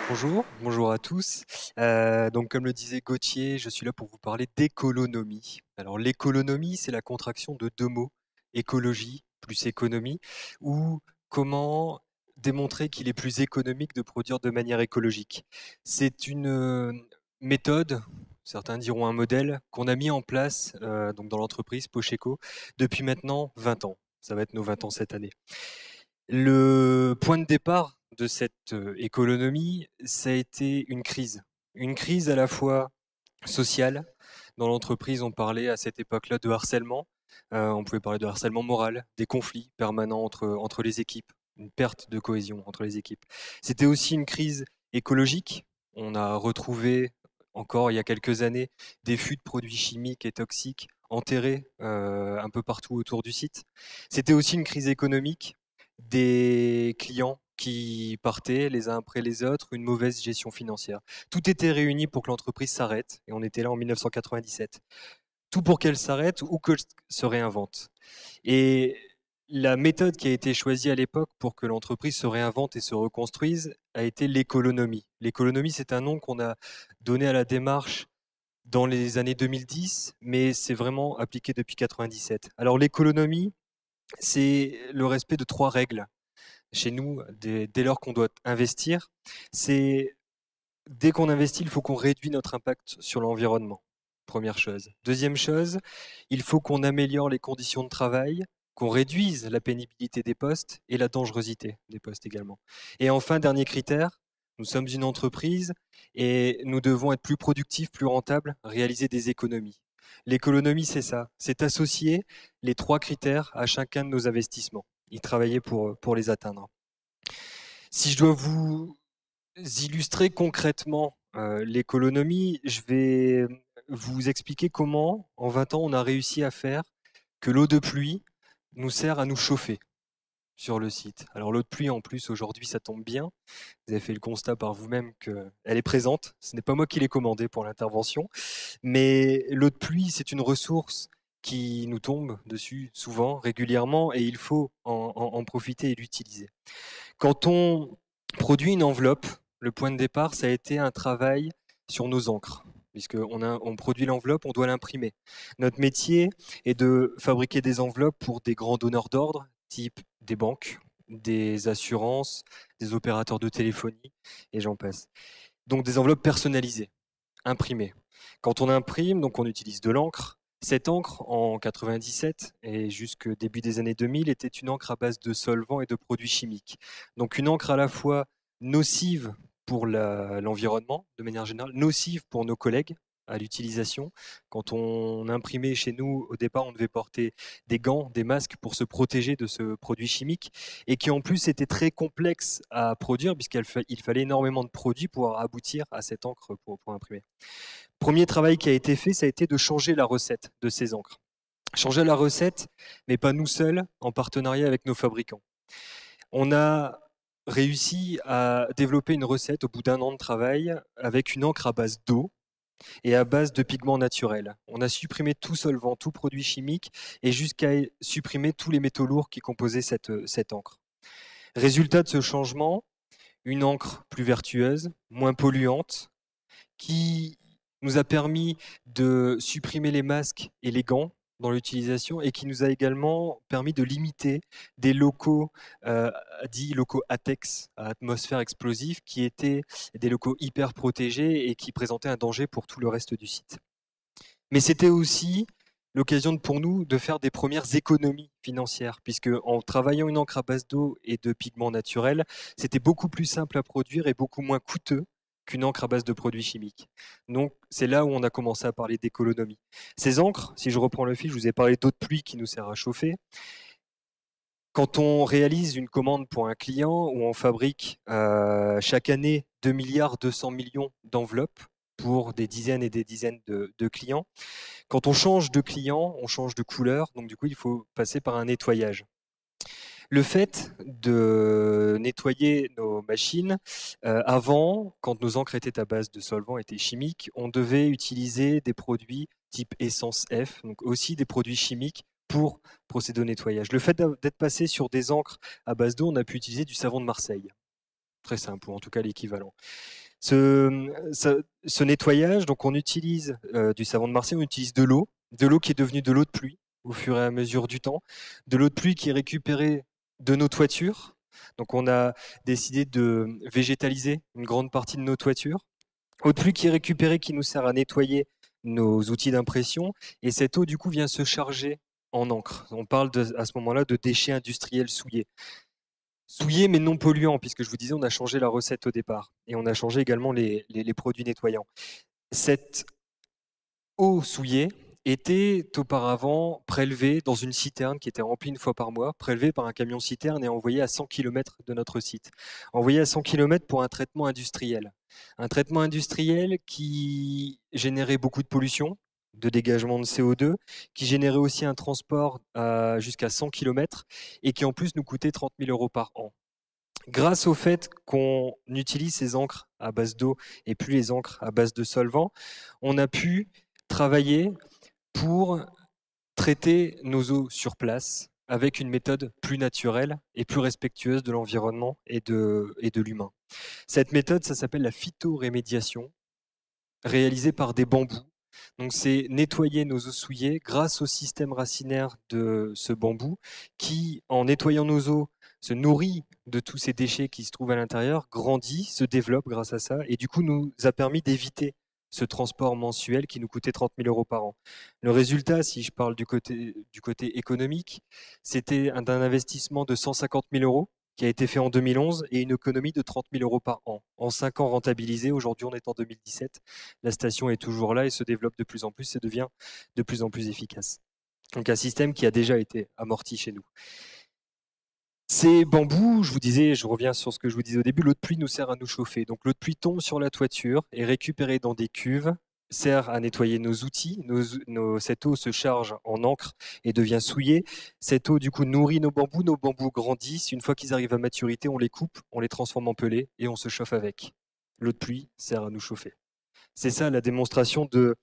Bonjour à tous. Donc comme le disait Gauthier, je suis là pour vous parler d'écolonomie. Alors l'écolonomie, c'est la contraction de deux mots, écologie plus économie, ou comment démontrer qu'il est plus économique de produire de manière écologique. C'est une méthode, certains diront un modèle, qu'on a mis en place donc dans l'entreprise Pocheco depuis maintenant 20 ans. Ça va être nos 20 ans cette année. Le point de départ de cette économie, ça a été une crise. Une crise à la fois sociale. Dans l'entreprise, on parlait à cette époque-là de harcèlement. On pouvait parler de harcèlement moral, des conflits permanents entre les équipes, une perte de cohésion entre les équipes. C'était aussi une crise écologique. On a retrouvé encore il y a quelques années des fûts de produits chimiques et toxiques enterrés un peu partout autour du site. C'était aussi une crise économique, des clients qui partaient les uns après les autres, une mauvaise gestion financière. Tout était réuni pour que l'entreprise s'arrête, et on était là en 1997. Tout pour qu'elle s'arrête ou que se réinvente. Et la méthode qui a été choisie à l'époque pour que l'entreprise se réinvente et se reconstruise a été l'économie. L'économie, c'est un nom qu'on a donné à la démarche dans les années 2010, mais c'est vraiment appliqué depuis 97. Alors l'économie, c'est le respect de trois règles chez nous dès lors qu'on doit investir. C'est dès qu'on investit, il faut qu'on réduise notre impact sur l'environnement. Première chose. Deuxième chose, il faut qu'on améliore les conditions de travail, qu'on réduise la pénibilité des postes et la dangerosité des postes également. Et enfin, dernier critère, nous sommes une entreprise et nous devons être plus productifs, plus rentables, réaliser des économies. L'économie, c'est ça, c'est associer les trois critères à chacun de nos investissements et travailler pour les atteindre. Si je dois vous illustrer concrètement l'économie, je vais vous expliquer comment, en 20 ans, on a réussi à faire que l'eau de pluie nous sert à nous chauffer sur le site. Alors l'eau de pluie, en plus, aujourd'hui, ça tombe bien. Vous avez fait le constat par vous-même qu'elle est présente. Ce n'est pas moi qui l'ai commandée pour l'intervention. Mais l'eau de pluie, c'est une ressource qui nous tombe dessus souvent, régulièrement, et il faut en profiter et l'utiliser. Quand on produit une enveloppe, le point de départ, ça a été un travail sur nos encres. On produit l'enveloppe, on doit l'imprimer. Notre métier est de fabriquer des enveloppes pour des grands donneurs d'ordre, type des banques, des assurances, des opérateurs de téléphonie, et j'en passe. Donc des enveloppes personnalisées, imprimées. Quand on imprime, donc on utilise de l'encre. Cette encre, en 97 et jusque début des années 2000, était une encre à base de solvants et de produits chimiques. Donc une encre à la fois nocive pour l'environnement, de manière générale, nocive pour nos collègues à l'utilisation. Quand on imprimait chez nous, au départ, on devait porter des gants, des masques pour se protéger de ce produit chimique, et qui en plus était très complexe à produire, puisqu'il fallait énormément de produits pour aboutir à cette encre pour imprimer. Premier travail qui a été fait, ça a été de changer la recette de ces encres. Changer la recette, mais pas nous seuls, en partenariat avec nos fabricants. On a réussi à développer une recette au bout d'un an de travail avec une encre à base d'eau et à base de pigments naturels. On a supprimé tout solvant, tout produit chimique et jusqu'à supprimer tous les métaux lourds qui composaient cette encre. Résultat de ce changement, une encre plus vertueuse, moins polluante, qui nous a permis de supprimer les masques et les gants dans l'utilisation et qui nous a également permis de limiter des locaux dits locaux ATEX, à atmosphère explosive, qui étaient des locaux hyper protégés et qui présentaient un danger pour tout le reste du site. Mais c'était aussi l'occasion pour nous de faire des premières économies financières, puisque en travaillant une encre à base d'eau et de pigments naturels, c'était beaucoup plus simple à produire et beaucoup moins coûteux qu'une encre à base de produits chimiques. Donc c'est là où on a commencé à parler d'économie. Ces encres, si je reprends le fil, je vous ai parlé d'eau de pluie qui nous sert à chauffer. Quand on réalise une commande pour un client où on fabrique chaque année 2 milliards 200 millions d'enveloppes pour des dizaines et des dizaines de clients, quand on change de client, on change de couleur, donc du coup il faut passer par un nettoyage. Le fait de nettoyer nos machines, avant, quand nos encres étaient à base de solvants, étaient chimiques, on devait utiliser des produits type essence F, donc aussi des produits chimiques pour procéder au nettoyage. Le fait d'être passé sur des encres à base d'eau, on a pu utiliser du savon de Marseille. Très simple, ou en tout cas l'équivalent. Ce nettoyage, donc on utilise du savon de Marseille, on utilise de l'eau qui est devenue de l'eau de pluie au fur et à mesure du temps, de l'eau de pluie qui est récupérée de nos toitures. Donc on a décidé de végétaliser une grande partie de nos toitures. Eau de pluie qui est récupérée, qui nous sert à nettoyer nos outils d'impression, et cette eau du coup vient se charger en encre. On parle à ce moment-là de déchets industriels souillés. Souillés mais non polluants, puisque je vous disais, on a changé la recette au départ. Et on a changé également les produits nettoyants. Cette eau souillée était auparavant prélevée dans une citerne qui était remplie une fois par mois, prélevée par un camion citerne et envoyée à 100 km de notre site. Envoyée à 100 km pour un traitement industriel. Un traitement industriel qui générait beaucoup de pollution, de dégagement de CO2, qui générait aussi un transport jusqu'à 100 km et qui en plus nous coûtait 30 000 euros par an. Grâce au fait qu'on utilise ces encres à base d'eau et plus les encres à base de solvant, on a pu travailler pour traiter nos eaux sur place avec une méthode plus naturelle et plus respectueuse de l'environnement et de l'humain. Cette méthode, ça s'appelle la phytorémédiation, réalisée par des bambous. Donc c'est nettoyer nos eaux souillées grâce au système racinaire de ce bambou qui, en nettoyant nos eaux, se nourrit de tous ces déchets qui se trouvent à l'intérieur, grandit, se développe grâce à ça, et du coup nous a permis d'éviter ce transport mensuel qui nous coûtait 30 000 euros par an. Le résultat, si je parle du côté économique, c'était un investissement de 150 000 euros qui a été fait en 2011 et une économie de 30 000 euros par an. En 5 ans rentabilisé, aujourd'hui on est en 2017, la station est toujours là et se développe de plus en plus et devient de plus en plus efficace. Donc un système qui a déjà été amorti chez nous. Ces bambous, je vous disais, je reviens sur ce que je vous disais au début, l'eau de pluie nous sert à nous chauffer. Donc l'eau de pluie tombe sur la toiture, est récupérée dans des cuves, sert à nettoyer nos outils. Cette eau se charge en encre et devient souillée. Cette eau, du coup, nourrit nos bambous grandissent. Une fois qu'ils arrivent à maturité, on les coupe, on les transforme en pelés et on se chauffe avec. L'eau de pluie sert à nous chauffer. C'est ça la démonstration de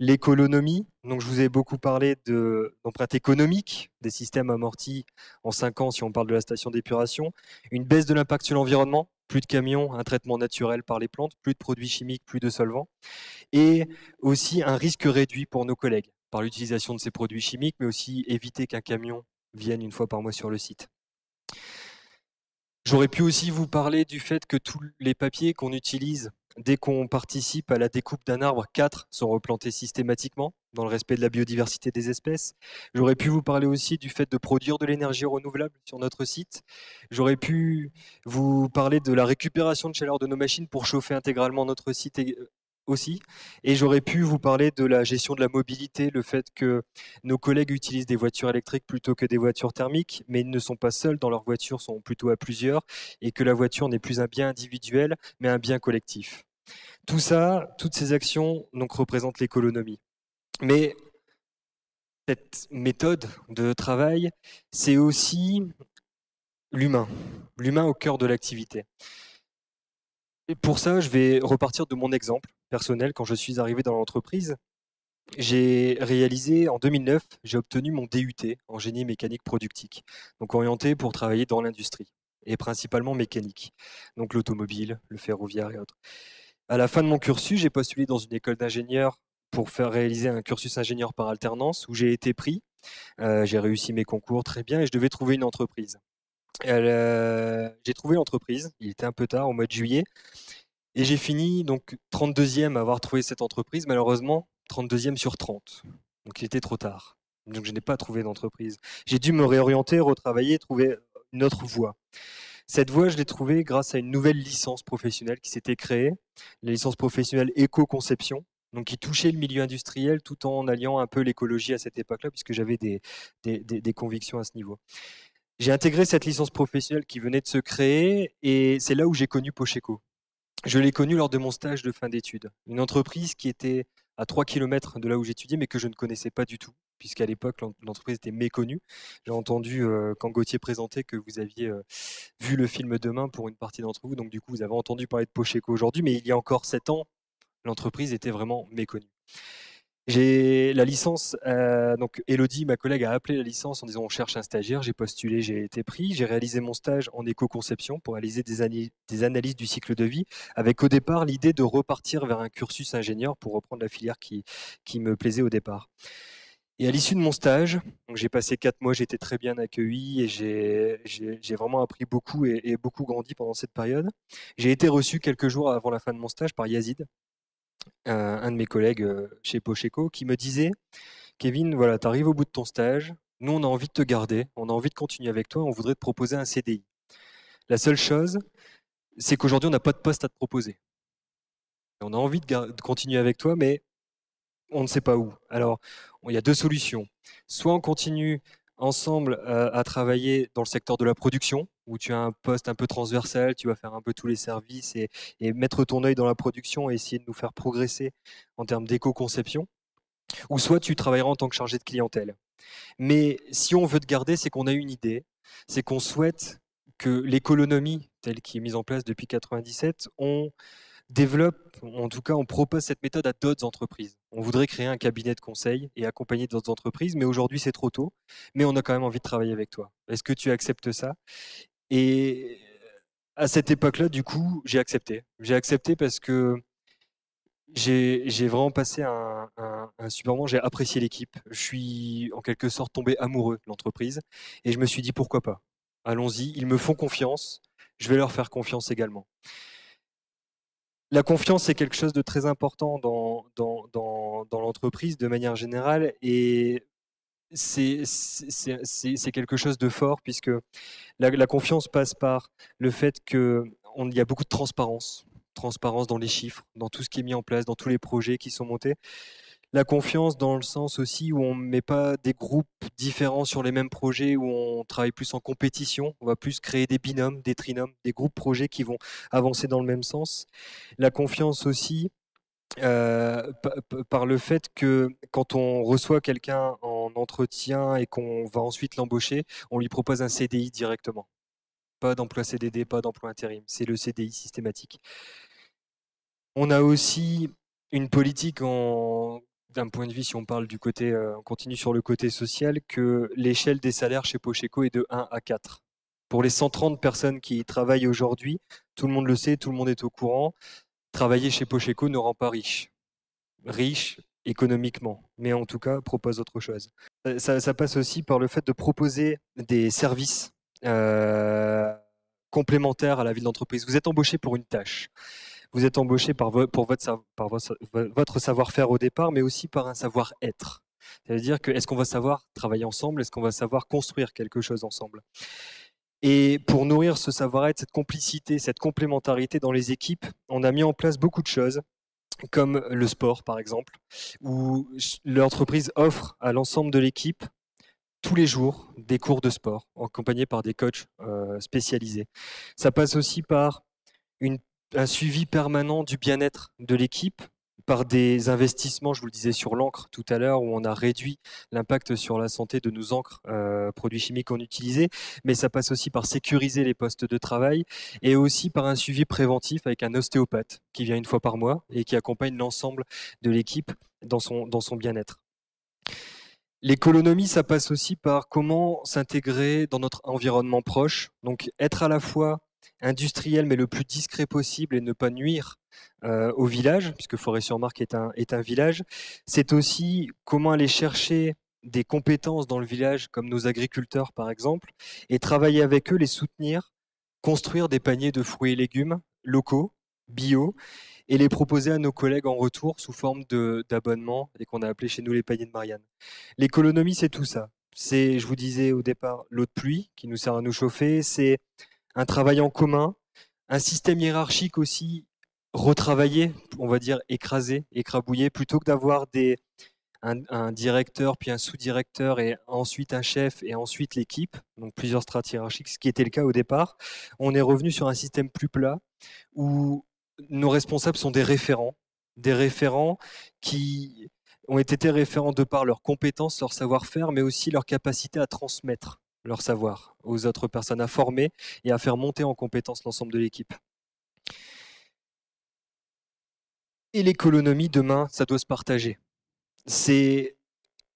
l'économie. Donc, je vous ai beaucoup parlé d'empreinte économique, des systèmes amortis en 5 ans si on parle de la station d'épuration. Une baisse de l'impact sur l'environnement, plus de camions, un traitement naturel par les plantes, plus de produits chimiques, plus de solvants. Et aussi un risque réduit pour nos collègues par l'utilisation de ces produits chimiques, mais aussi éviter qu'un camion vienne une fois par mois sur le site. J'aurais pu aussi vous parler du fait que tous les papiers qu'on utilise dès qu'on participe à la découpe d'un arbre, 4 sont replantés systématiquement dans le respect de la biodiversité des espèces. J'aurais pu vous parler aussi du fait de produire de l'énergie renouvelable sur notre site. J'aurais pu vous parler de la récupération de chaleur de nos machines pour chauffer intégralement notre site aussi. Et j'aurais pu vous parler de la gestion de la mobilité, le fait que nos collègues utilisent des voitures électriques plutôt que des voitures thermiques, mais ils ne sont pas seuls dans leur voiture, sont plutôt à plusieurs, et que la voiture n'est plus un bien individuel, mais un bien collectif. Tout ça, toutes ces actions donc, représentent l'économie. Mais cette méthode de travail, c'est aussi l'humain au cœur de l'activité. Et pour ça, je vais repartir de mon exemple personnel. Quand je suis arrivé dans l'entreprise, j'ai réalisé en 2009, j'ai obtenu mon DUT en génie mécanique productique, donc orienté pour travailler dans l'industrie et principalement mécanique, donc l'automobile, le ferroviaire et autres. À la fin de mon cursus, j'ai postulé dans une école d'ingénieur pour faire réaliser un cursus ingénieur par alternance où j'ai été pris. J'ai réussi mes concours très bien et je devais trouver une entreprise. J'ai trouvé l'entreprise, il était un peu tard, au mois de juillet, et j'ai fini donc 32e à avoir trouvé cette entreprise, malheureusement 32e sur 30. Donc il était trop tard. Donc je n'ai pas trouvé d'entreprise. J'ai dû me réorienter, retravailler, trouver une autre voie. Cette voie, je l'ai trouvée grâce à une nouvelle licence professionnelle qui s'était créée, la licence professionnelle éco-conception, donc qui touchait le milieu industriel tout en alliant un peu l'écologie à cette époque-là, puisque j'avais des convictions à ce niveau. J'ai intégré cette licence professionnelle qui venait de se créer et c'est là où j'ai connu Pocheco. Je l'ai connu lors de mon stage de fin d'études. Une entreprise qui était à 3 km de là où j'étudiais, mais que je ne connaissais pas du tout, puisqu'à l'époque, l'entreprise était méconnue. J'ai entendu, quand Gauthier présentait, que vous aviez vu le film Demain pour une partie d'entre vous, donc du coup, vous avez entendu parler de Pocheco aujourd'hui, mais il y a encore 7 ans, l'entreprise était vraiment méconnue. J'ai la licence, donc Elodie, ma collègue, a appelé la licence en disant on cherche un stagiaire. J'ai postulé, j'ai été pris. J'ai réalisé mon stage en éco-conception pour réaliser des analyses du cycle de vie, avec au départ l'idée de repartir vers un cursus ingénieur pour reprendre la filière qui me plaisait au départ. Et à l'issue de mon stage, donc j'ai passé 4 mois, j'ai été très bien accueilli et j'ai vraiment appris beaucoup et beaucoup grandi pendant cette période. J'ai été reçu quelques jours avant la fin de mon stage par Yazid, un de mes collègues chez Pocheco, qui me disait: Kevin, voilà, tu arrives au bout de ton stage, nous on a envie de te garder, on a envie de continuer avec toi, on voudrait te proposer un CDI. La seule chose, c'est qu'aujourd'hui on n'a pas de poste à te proposer. On a envie de continuer avec toi, mais on ne sait pas où. Alors, il y a deux solutions. Soit on continue ensemble à travailler dans le secteur de la production, où tu as un poste un peu transversal, tu vas faire un peu tous les services et mettre ton œil dans la production et essayer de nous faire progresser en termes d'éco-conception. Ou soit tu travailleras en tant que chargé de clientèle. Mais si on veut te garder, c'est qu'on a une idée, c'est qu'on souhaite que l'économie telle qui est mise en place depuis 97, on développe, en tout cas on propose cette méthode à d'autres entreprises. On voudrait créer un cabinet de conseil et accompagner d'autres entreprises, mais aujourd'hui c'est trop tôt, mais on a quand même envie de travailler avec toi. Est-ce que tu acceptes ça? Et à cette époque-là, du coup, j'ai accepté. J'ai accepté parce que j'ai vraiment passé un super moment, j'ai apprécié l'équipe. Je suis en quelque sorte tombé amoureux de l'entreprise et je me suis dit pourquoi pas. Allons-y, ils me font confiance, je vais leur faire confiance également. La confiance est quelque chose de très important dans l'entreprise de manière générale et c'est quelque chose de fort puisque la confiance passe par le fait qu'il y a beaucoup de transparence. Transparence dans les chiffres, dans tout ce qui est mis en place, dans tous les projets qui sont montés. La confiance dans le sens aussi où on ne met pas des groupes différents sur les mêmes projets, où on travaille plus en compétition, on va plus créer des binômes, des trinômes, des groupes projets qui vont avancer dans le même sens. La confiance aussi par le fait que quand on reçoit quelqu'un en entretien et qu'on va ensuite l'embaucher, on lui propose un CDI directement. Pas d'emploi CDD, pas d'emploi intérim, c'est le CDI systématique. On a aussi une politique d'un point de vue, si on parle du côté, on continue sur le côté social, que l'échelle des salaires chez Pocheco est de 1 à 4. Pour les 130 personnes qui y travaillent aujourd'hui, tout le monde le sait, tout le monde est au courant, travailler chez Pocheco ne rend pas riche. Riche économiquement, mais en tout cas propose autre chose. Ça passe aussi par le fait de proposer des services complémentaires à la vie de l'entreprise. Vous êtes embauché pour une tâche. Vous êtes embauché pour votre savoir-faire au départ, mais aussi par un savoir-être. C'est-à-dire que est-ce qu'on va savoir travailler ensemble? Est-ce qu'on va savoir construire quelque chose ensemble? Et pour nourrir ce savoir-être, cette complicité, cette complémentarité dans les équipes, on a mis en place beaucoup de choses, comme le sport par exemple, où l'entreprise offre à l'ensemble de l'équipe tous les jours des cours de sport, accompagnés par des coachs spécialisés. Ça passe aussi par une un suivi permanent du bien-être de l'équipe par des investissements, je vous le disais sur l'encre tout à l'heure, où on a réduit l'impact sur la santé de nos encres, produits chimiques qu'on utilisait, mais ça passe aussi par sécuriser les postes de travail et aussi par un suivi préventif avec un ostéopathe qui vient une fois par mois et qui accompagne l'ensemble de l'équipe dans son bien-être. L'économie, ça passe aussi par comment s'intégrer dans notre environnement proche. Donc être à la fois industriel mais le plus discret possible et ne pas nuire au village, puisque Forêt-sur-Marque est un village. C'est aussi comment aller chercher des compétences dans le village, comme nos agriculteurs par exemple, et travailler avec eux, les soutenir, construire des paniers de fruits et légumes locaux, bio, et les proposer à nos collègues en retour sous forme d'abonnement et qu'on a appelé chez nous les paniers de Marianne. L'économie, c'est tout ça. C'est, je vous disais au départ, l'eau de pluie qui nous sert à nous chauffer, c'est un travail en commun, un système hiérarchique aussi retravaillé, on va dire écrasé, écrabouillé, plutôt que d'avoir un directeur, puis un sous-directeur, et ensuite un chef, et ensuite l'équipe, donc plusieurs strates hiérarchiques, ce qui était le cas au départ. On est revenu sur un système plus plat, où nos responsables sont des référents qui ont été référents de par leurs compétences, leur savoir-faire, mais aussi leur capacité à transmettre leur savoir aux autres personnes, à former et à faire monter en compétence l'ensemble de l'équipe. Et l'économie, demain, ça doit se partager. C'est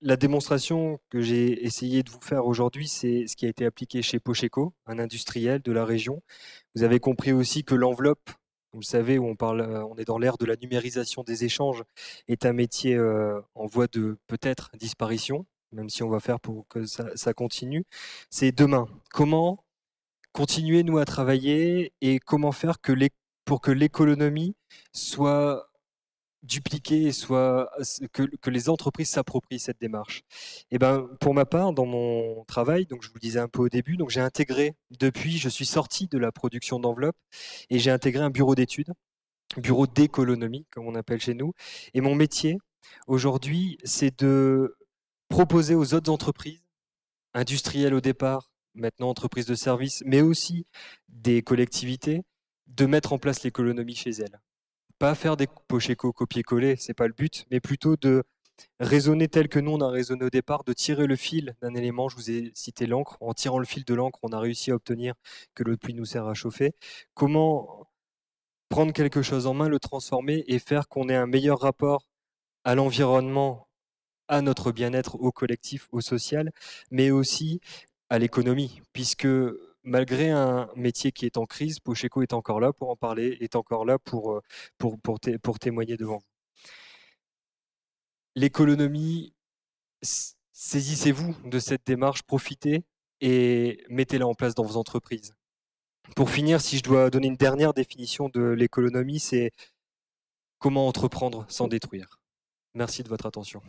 la démonstration que j'ai essayé de vous faire aujourd'hui, c'est ce qui a été appliqué chez Pocheco, un industriel de la région. Vous avez compris aussi que l'enveloppe, vous savez, où on est dans l'ère de la numérisation des échanges, est un métier en voie de peut-être disparition, même si on va faire pour que ça continue. C'est demain. Comment continuer, nous, à travailler et comment faire pour que l'économie soit dupliquer et que les entreprises s'approprient cette démarche. Et ben, pour ma part, dans mon travail, donc je vous le disais un peu au début, donc j'ai intégré, depuis, je suis sorti de la production d'enveloppes et j'ai intégré un bureau d'études, bureau d'économie, comme on appelle chez nous. Et mon métier, aujourd'hui, c'est de proposer aux autres entreprises, industrielles au départ, maintenant entreprises de services, mais aussi des collectivités, de mettre en place l'économie chez elles. Pas faire des pocheco copier-coller, c'est pas le but, mais plutôt de raisonner tel que nous on a raisonné au départ, de tirer le fil d'un élément. Je vous ai cité l'encre. En tirant le fil de l'encre, on a réussi à obtenir que l'eau de pluie nous sert à chauffer. Comment prendre quelque chose en main, le transformer et faire qu'on ait un meilleur rapport à l'environnement, à notre bien-être, au collectif, au social, mais aussi à l'économie, puisque malgré un métier qui est en crise, Pocheco est encore là pour en parler, est encore là pour témoigner devant vous. L'économie, saisissez-vous de cette démarche, profitez et mettez-la en place dans vos entreprises. Pour finir, si je dois donner une dernière définition de l'économie, c'est comment entreprendre sans détruire. Merci de votre attention.